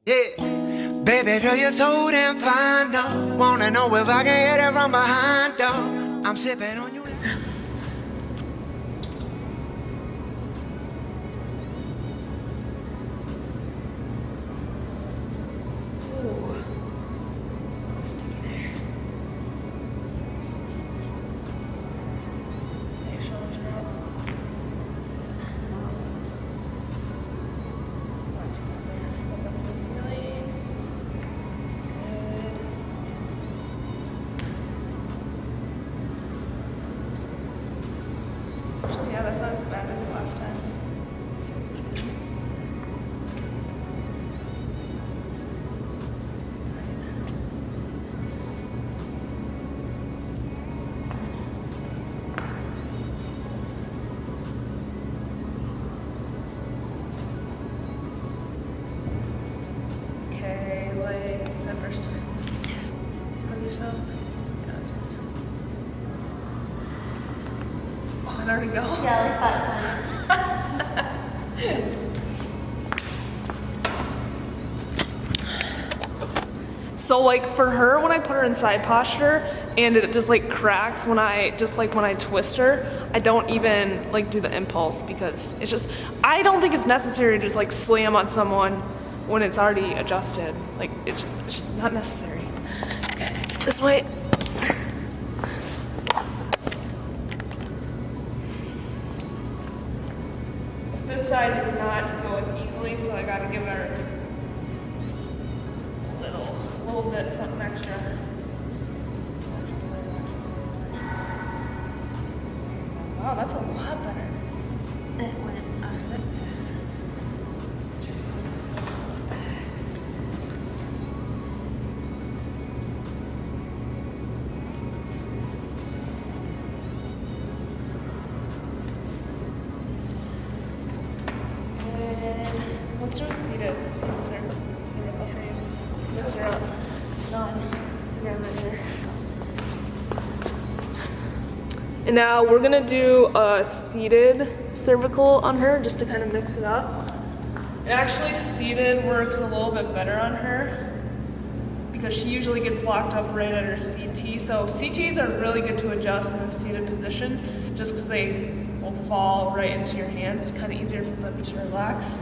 Yeah, baby girl, you're so damn fine, no. Wanna know if I can hit it from behind, though. I'm sipping on you. Yeah, that's not as bad as last time. Okay, legs at first. Hug yourself. Yeah, that's good. Oh, there we go. So like for her, when I put her in side posture and it just like cracks when I twist her, I don't even like do the impulse because it's just, I don't think it's necessary to just like slam on someone when it's already adjusted. Like it's just not necessary. Okay, this way. This side does not go as easily, so I gotta give her a little bit something extra. Wow, that's a lot better. It went up. Let's do a seated cervical for you. Lift her up. Sit on. Again, right here. And now we're gonna do a seated cervical on her just to kind of mix it up. And actually, seated works a little bit better on her because she usually gets locked up right at her CT. So CTs are really good to adjust in the seated position just because they will fall right into your hands. It's kind of easier for them to relax.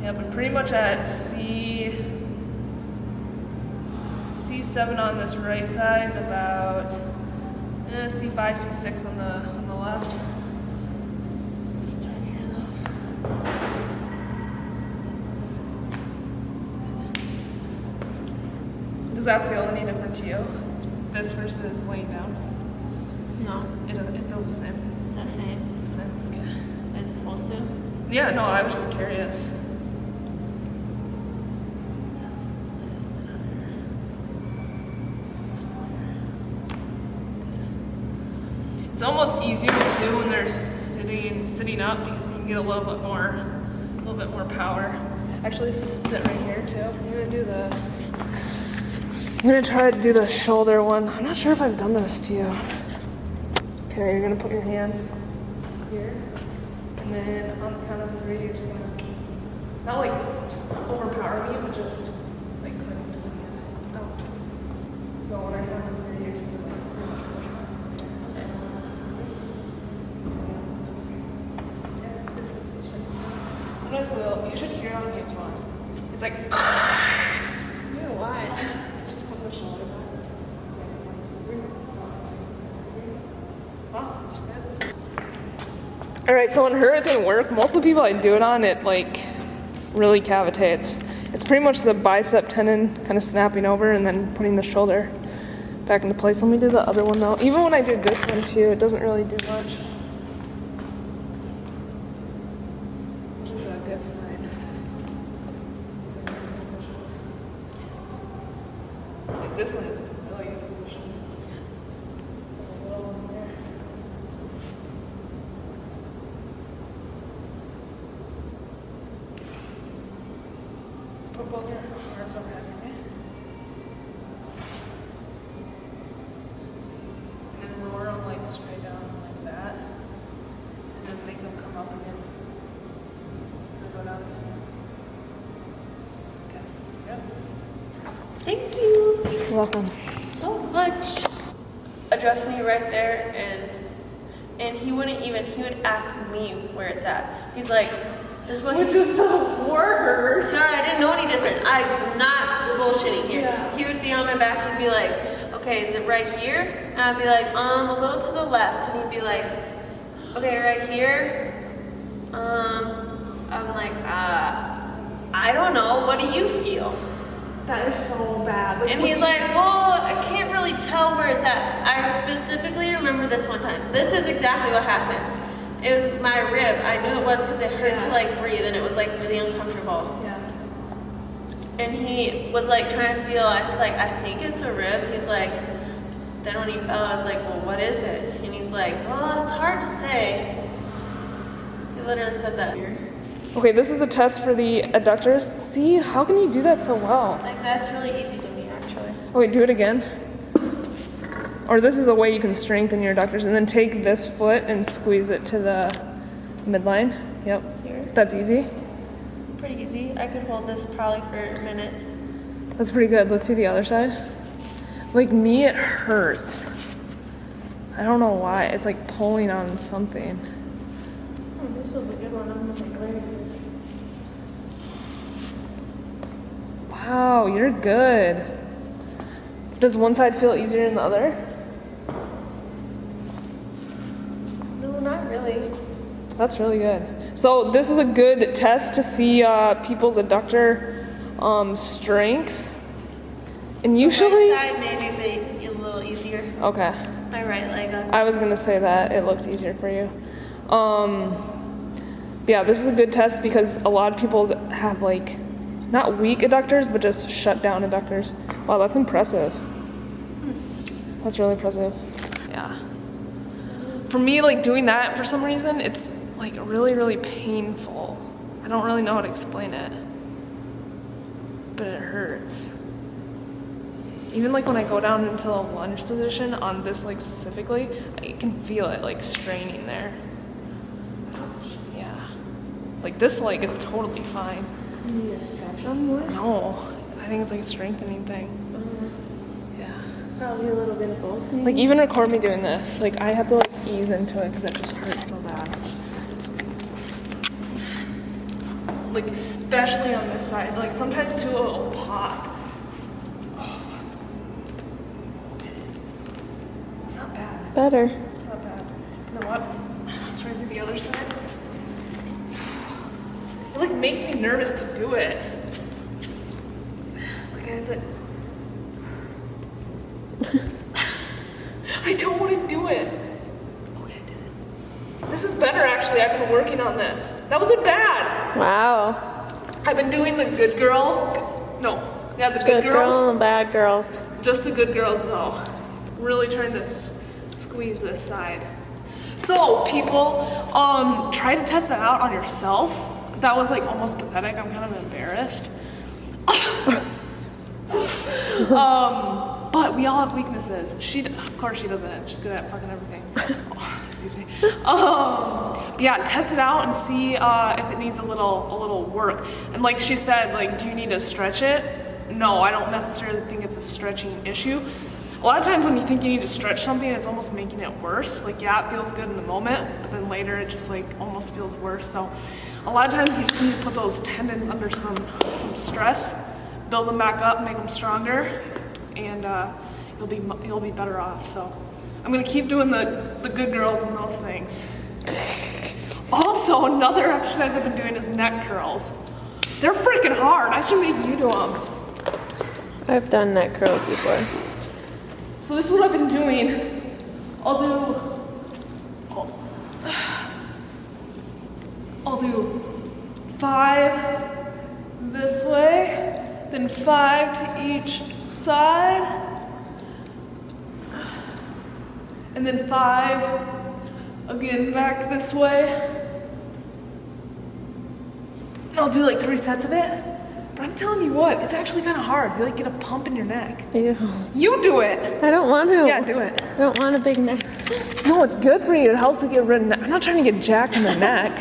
Yeah, but pretty much at C7 on this right side, about C5, C6 on the left. Start here though. Does that feel any different to you? This versus laying down? No, It feels the same. it's the same. It's the same. Okay. Is it supposed to? Yeah, no, I was just curious. It's almost easier too when they're sitting up because you can get a little bit more power. Actually, sit right here too. I'm gonna try to do the shoulder one. I'm not sure if I've done this to you. Okay, you're gonna put your hand here, and then on the count of 3, you're just gonna not like overpower me, but just like put your hand out. So when I count of 3, you're just gonna sometimes you should hear it on YouTube. It's like, Yeah, why? just put the shoulder back. Wow, that's good. All right, so on her it didn't work. Most of the people I do it on, it like really cavitates. It's pretty much the bicep tendon kind of snapping over and then putting the shoulder back into place. Let me do the other one though. Even when I do this one too, it doesn't really do much. Which is a good sign. Yes. Like this one is in a really good position. Yes. A little one there. Put both your arms overhead for me. And then lower them like straight down like that. And then make them come up again. You're welcome. So much. Address me right there, and he would ask me where it's at. He's like, this is what Which is the worst. Sorry, I didn't know any different. I'm not bullshitting here. Yeah. He would be on my back, he'd be like, okay, is it right here? And I'd be like, a little to the left. And he'd be like, okay, right here? I'm like, I don't know, what do you feel? That is so bad. Like, And he's like, well, I can't really tell where it's at. I specifically remember this one time. This is exactly what happened. It was my rib. I knew it was because it hurt to like breathe and it was like really uncomfortable. Yeah. And he was like trying to feel, I was like, I think it's a rib. He's like, then when he fell, I was like, well, what is it? And he's like, well, it's hard to say. He literally said that. Okay, this is a test for the adductors. See, how can you do that so well? Like, that's really easy to me, actually. Oh, wait, do it again. Or this is a way you can strengthen your adductors, and then take this foot and squeeze it to the midline. Yep. Here. That's easy. Pretty easy. I could hold this probably for a minute. That's pretty good. Let's see the other side. Like me, it hurts. I don't know why. It's like pulling on something. Oh, this is a good one. I'm looking great. Wow, you're good. Does one side feel easier than the other? No, not really. That's really good. So this is a good test to see people's adductor strength. And usually, My right side maybe be a little easier. okay. My right leg up. I was gonna say that it looked easier for you. Yeah, this is a good test because a lot of people have like not weak adductors, but just shut down adductors. Wow, that's impressive. That's really impressive. Yeah. For me, like doing that for some reason, it's like really, really painful. I don't really know how to explain it, but it hurts. Even like when I go down into a lunge position on this leg specifically, I can feel it like straining there. Yeah. Like this leg is totally fine. You need to stretch on more? No, I think it's like a strengthening thing. Yeah. Probably a little bit of both, maybe. Like even record me doing this, like I have to like ease into it because it just hurts so bad. Like especially on this side, like sometimes too it'll pop. It's not bad. Better. It's not bad. You know what? Let's try to do the other side. It like makes me nervous to do it. Like I have to. I don't want to do it. Okay, I did it. This is better actually. I've been working on this. That wasn't bad. Wow. I've been doing the good girl. No. Yeah, the Good girls. girl and bad girls. Just the good girls though. Really trying to squeeze this side. So people, try to test that out on yourself. That was like almost pathetic. I'm kind of embarrassed. But we all have weaknesses. Of course she doesn't. She's good at fucking everything. Oh, excuse me. Yeah, test it out and see if it needs a little work. And like she said, like, do you need to stretch it? No, I don't necessarily think it's a stretching issue. A lot of times when you think you need to stretch something, it's almost making it worse. Like, yeah, it feels good in the moment, but then later it just like almost feels worse. So a lot of times you just need to put those tendons under some stress, build them back up, make them stronger, and you'll be better off. So I'm gonna keep doing the good girls and those things. Also, another exercise I've been doing is neck curls. They're freaking hard. I should make you do them. I've done neck curls before. So this is what I've been doing. I'll do 5 this way, then 5 to each side, and then 5 again back this way. And I'll do like 3 sets of it. But I'm telling you what, it's actually kind of hard. You like get a pump in your neck. Ew. You do it. I don't want to. Yeah, do it. I don't want a big neck. No, it's good for you. It helps to get rid of. I'm not trying to get jacked in the neck.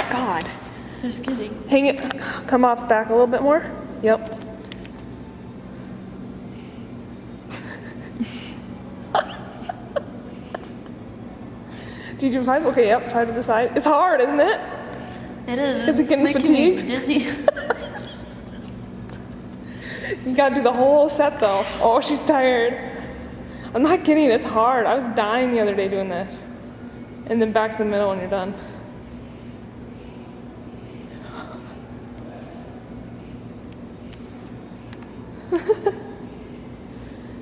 God. Just kidding. Hang it. Come off back a little bit more. Yep. Did you do 5? Okay, yep, 5 to the side. It's hard, isn't it? It is. Is it getting It's making fatigued? me dizzy. You gotta do the whole set though. Oh, she's tired. I'm not kidding, it's hard. I was dying the other day doing this. And then back to the middle when you're done.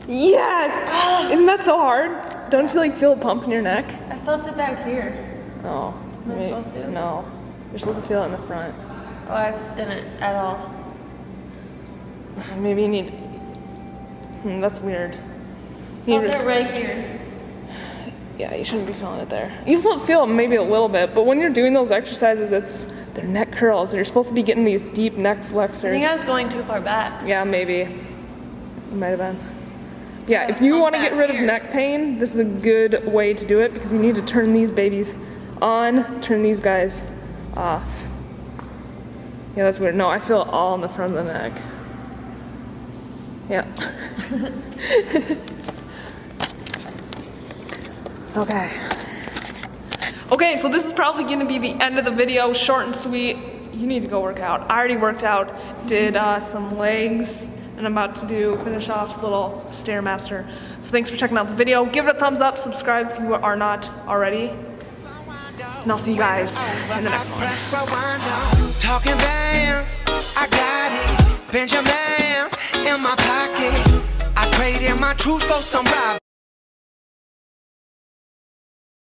Yes! Isn't that so hard? Don't you like feel a pump in your neck? I felt it back here. Oh. Am I supposed to? No. You're supposed to feel it in the front. Oh, I didn't at all. Maybe you need... that's weird. Felt it right here. Yeah, you shouldn't be feeling it there. You will feel it maybe a little bit, but when you're doing those exercises, they're neck curls. You're supposed to be getting these deep neck flexors. I think I was going too far back. Yeah, maybe. You might have been. Yeah, if you want to get rid of neck pain, this is a good way to do it because you need to turn these babies on, turn these guys off. Yeah, that's weird. No, I feel it all in the front of the neck. Yeah. Okay. Okay, so this is probably going to be the end of the video, short and sweet. You need to go work out. I already worked out, did some legs, and I'm about to finish off a little Stairmaster. So thanks for checking out the video. Give it a thumbs up, subscribe if you are not already. And I'll see you guys in the next one. Talking bands, I got it. Benjamins in my pocket. I traded my truth for some rob.